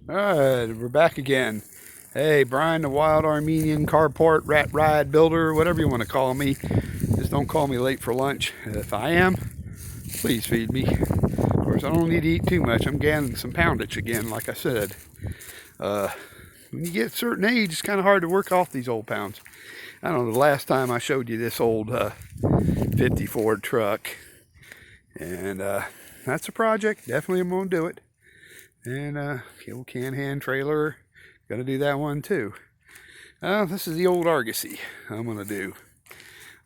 Alright, we're back again. Hey, Brian, the Wild Armenian Carport Rat Ride Builder, whatever you want to call me. Just don't call me late for lunch. If I am, please feed me. Of course, I don't need to eat too much. I'm gaining some poundage again, like I said. When you get a certain age, it's kind of hard to work off these old pounds. I don't know, the last time I showed you this old 50 Ford truck. And that's a project. Definitely I'm going to do it. And can-hand trailer, gonna do that one too. This is the old Argosy I'm gonna do.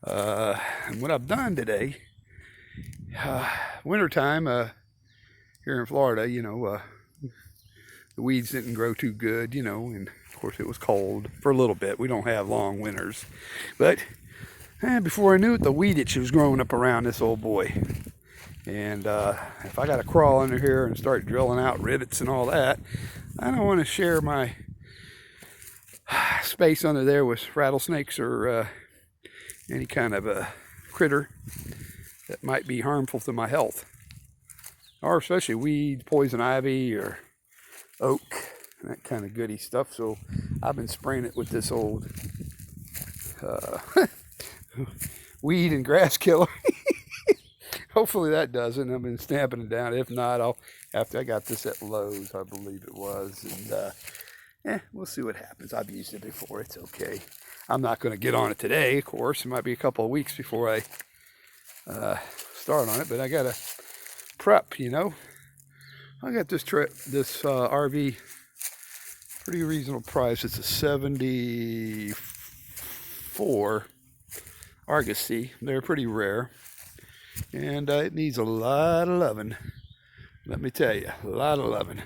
And what I've done today, wintertime here in Florida, the weeds didn't grow too good, and of course it was cold for a little bit. We don't have long winters. But before I knew it, the weedage was growing up around this old boy. And if I got to crawl under here and start drilling out rivets and all that, I don't want to share my space under there with rattlesnakes or any kind of a critter that might be harmful to my health. Or especially weed, poison ivy, or oak, that kind of goody stuff. So I've been spraying it with this old weed and grass killer. Hopefully that doesn't. I've been stamping it down. If not, after I got this at Lowe's, I believe it was. And we'll see what happens. I've used it before. It's okay. I'm not going to get on it today, of course. It might be a couple of weeks before I start on it. But I got to prep, I got this RV pretty reasonable price. It's a 74 Argosy. They're pretty rare. And it needs a lot of loving. Let me tell you, a lot of loving.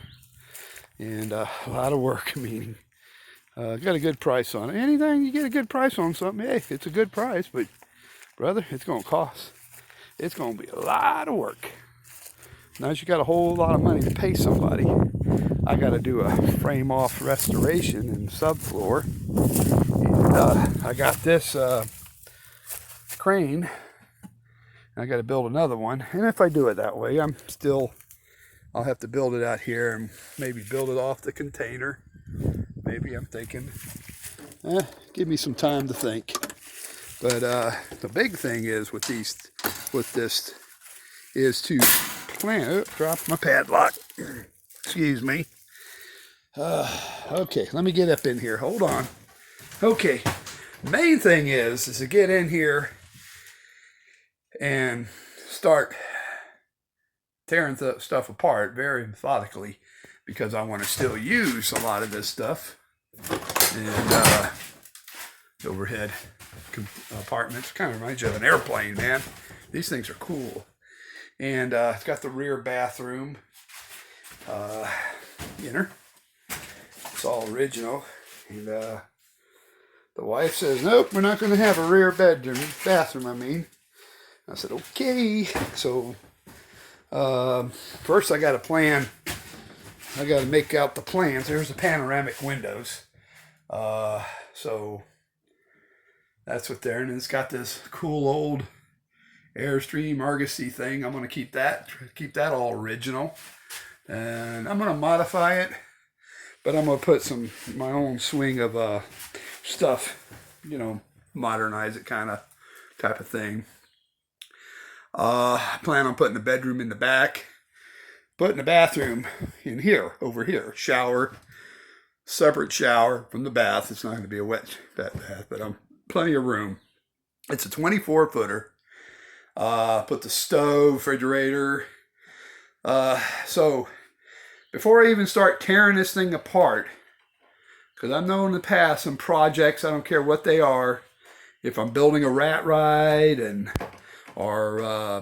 And a lot of work, meaning. Got a good price on it. Anything you get a good price on something, hey, it's a good price. But, brother, it's going to cost. It's going to be a lot of work. Now that you got a whole lot of money to pay somebody, I got to do a frame-off restoration in the subfloor. And I got this crane. I got to build another one, and if I do it that way, I'll have to build it out here and maybe build it off the container. Maybe I'm thinking, give me some time to think. But the big thing is with this is to plan. Oh, dropped my padlock. Excuse me. Okay, let me get up in here. Hold on. Okay, main thing is to get in here and start tearing stuff apart very methodically, because I want to still use a lot of this stuff. And overhead apartments kind of reminds you of an airplane, man. These things are cool. And it's got the rear bathroom. It's all original. And the wife says, nope, we're not going to have a rear bathroom. I said, okay. So first I got to plan. I got to make out the plans. There's the panoramic windows. So that's what there. And it's got this cool old Airstream Argosy thing. I'm going to keep that all original. And I'm going to modify it. But I'm going to put my own swing of stuff, modernize it type of thing. I plan on putting the bedroom in the back, putting the bathroom in here, over here. Separate shower from the bath. It's not going to be a wet bath, but plenty of room. It's a 24-footer. Put the stove, refrigerator. So before I even start tearing this thing apart, because I've known in the past some projects, I don't care what they are, if I'm building a rat ride or I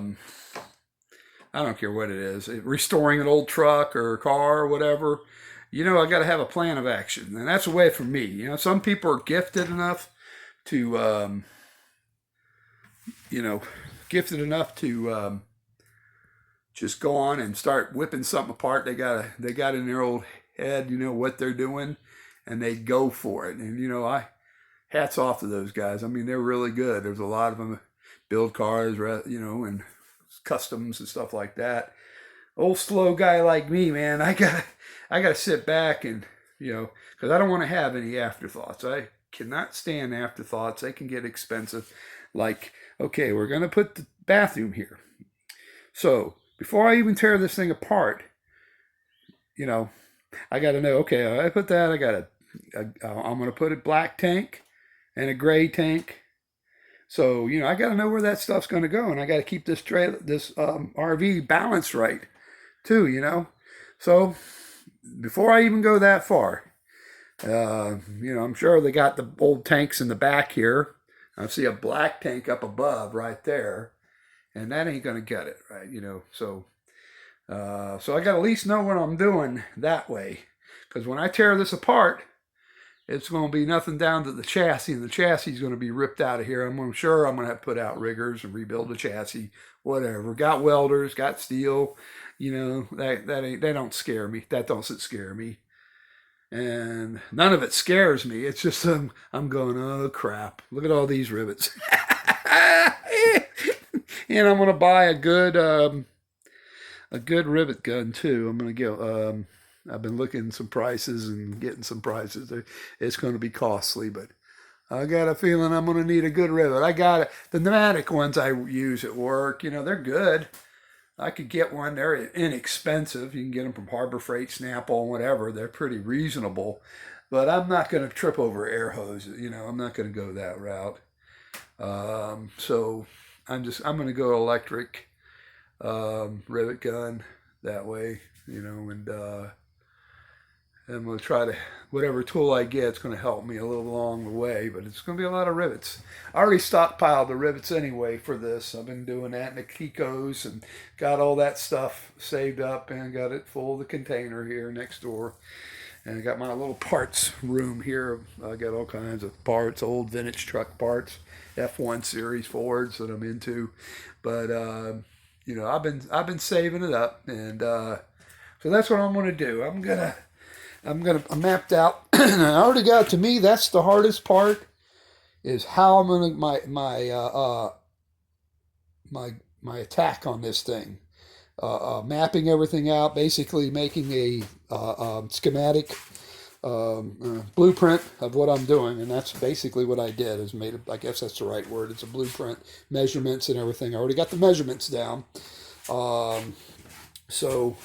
don't care what it is, restoring an old truck or car or whatever, I got to have a plan of action. And that's a way for me. Some people are gifted enough to, just go on and start whipping something apart. They got in their old head, what they're doing, and they go for it. And, hats off to those guys. I mean, they're really good. There's a lot of them build cars, and customs and stuff like that. Old slow guy like me, man, I I got to sit back and, because I don't want to have any afterthoughts. I cannot stand afterthoughts. They can get expensive. Like, okay, we're going to put the bathroom here. So before I even tear this thing apart, I got to know, okay, I put that, I'm going to put a black tank and a gray tank. So, I got to know where that stuff's going to go. And I got to keep this RV balanced right too. So before I even go that far, I'm sure they got the old tanks in the back here. I see a black tank up above right there, and that ain't going to get it, right? So I got to at least know what I'm doing that way, because when I tear this apart, it's going to be nothing down to the chassis, and the chassis is going to be ripped out of here. I'm sure I'm going to have to put out riggers and rebuild the chassis, whatever. Got welders, got steel, they don't scare me. That doesn't scare me. And none of it scares me. It's just I'm going, oh crap! Look at all these rivets. And I'm gonna buy a good rivet gun too. I'm gonna go. I've been looking some prices and getting some prices. It's going to be costly, but I got a feeling I'm going to need a good rivet. I got it. The pneumatic ones I use at work. They're good. I could get one. They're inexpensive. You can get them from Harbor Freight, Snap-on, whatever. They're pretty reasonable. But I'm not going to trip over air hoses. I'm not going to go that route. So I'm going to go electric rivet gun that way. And I'm going to try to, whatever tool I get, it's going to help me a little along the way, but it's going to be a lot of rivets. I already stockpiled the rivets anyway for this. I've been doing that in the Kikos and got all that stuff saved up and got it full of the container here next door. And I got my little parts room here. I got all kinds of parts, old vintage truck parts, F1 series Fords that I'm into. But, I've been saving it up. And so that's what I'm going to do. I'm mapped out. I already got, to me, that's the hardest part, is how I'm gonna my attack on this thing. Mapping everything out, basically making a schematic blueprint of what I'm doing, and that's basically what I did. Is made, I guess that's the right word. It's a blueprint, measurements and everything. I already got the measurements down. So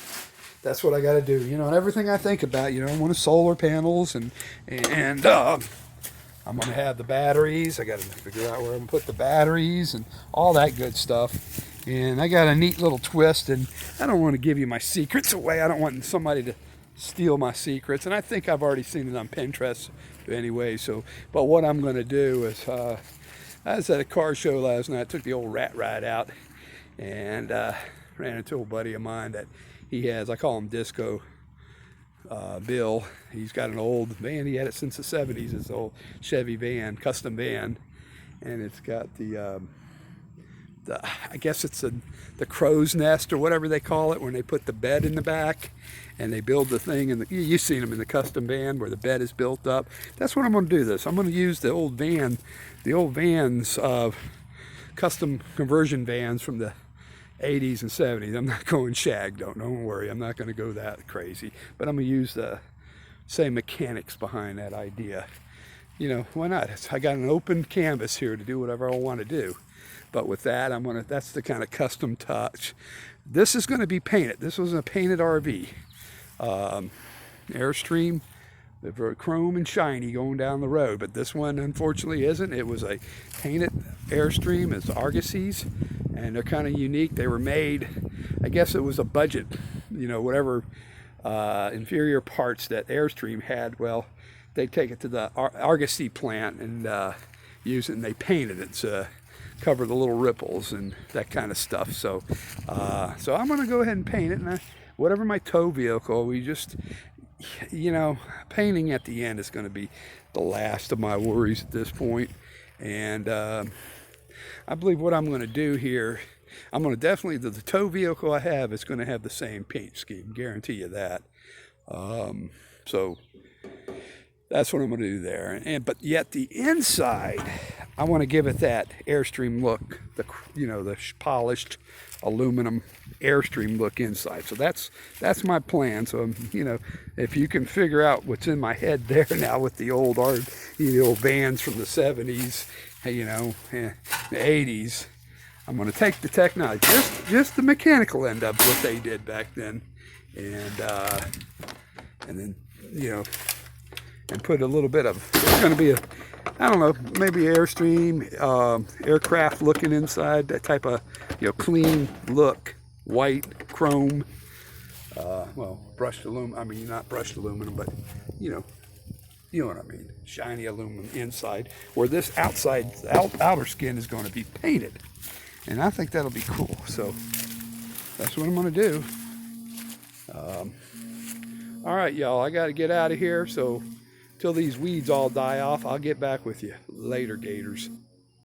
that's what I got to do, and everything I think about, I want solar panels and I'm going to have the batteries. I got to figure out where I'm going to put the batteries and all that good stuff. And I got a neat little twist, and I don't want to give you my secrets away. I don't want somebody to steal my secrets. And I think I've already seen it on Pinterest anyway. So, but what I'm going to do is, I was at a car show last night. I took the old rat ride out and ran into a buddy of mine that he has, I call him Disco Bill. He's got an old van. He had it since the 70s. It's an old Chevy van, custom van. And it's got the I guess it's the crow's nest or whatever they call it, when they put the bed in the back and they build the thing. And you've seen them in the custom van where the bed is built up. That's what I'm going to do this. I'm going to use the old vans, custom conversion vans from the 80s and 70s. I'm not going shag, don't worry. I'm not going to go that crazy. But I'm going to use the same mechanics behind that idea. Why not? I got an open canvas here to do whatever I want to do. But with that, that's the kind of custom touch. This is going to be painted. This was a painted RV. Airstream, very chrome and shiny going down the road. But this one, unfortunately, isn't. It was a painted Airstream. It's Argosys, and they're kind of unique. They were made, I guess it was a budget, whatever inferior parts that Airstream had. Well, they take it to the Argosy plant and use it, and they painted it to cover the little ripples and that kind of stuff. So I'm going to go ahead and paint it. And whatever my tow vehicle, we just, painting at the end is going to be the last of my worries at this point. And I believe what I'm going to do here, I'm going to definitely, the tow vehicle I have is going to have the same paint scheme, guarantee you that. So that's what I'm going to do there. But yet the inside, I want to give it that Airstream look, the polished aluminum Airstream look inside. So that's my plan. So if you can figure out what's in my head there now with the old old vans from the 70s, the 80s, I'm going to take the technology, just the mechanical end of what they did back then, and then and put a little bit of, it's going to be I don't know, maybe Airstream, aircraft looking inside, that type of, clean look, white, chrome, well, brushed aluminum, I mean, not brushed aluminum, but, you know what I mean, shiny aluminum inside, where this outer skin is going to be painted. And I think that'll be cool, so that's what I'm going to do. All right, y'all, I got to get out of here, so till these weeds all die off, I'll get back with you later, Gators.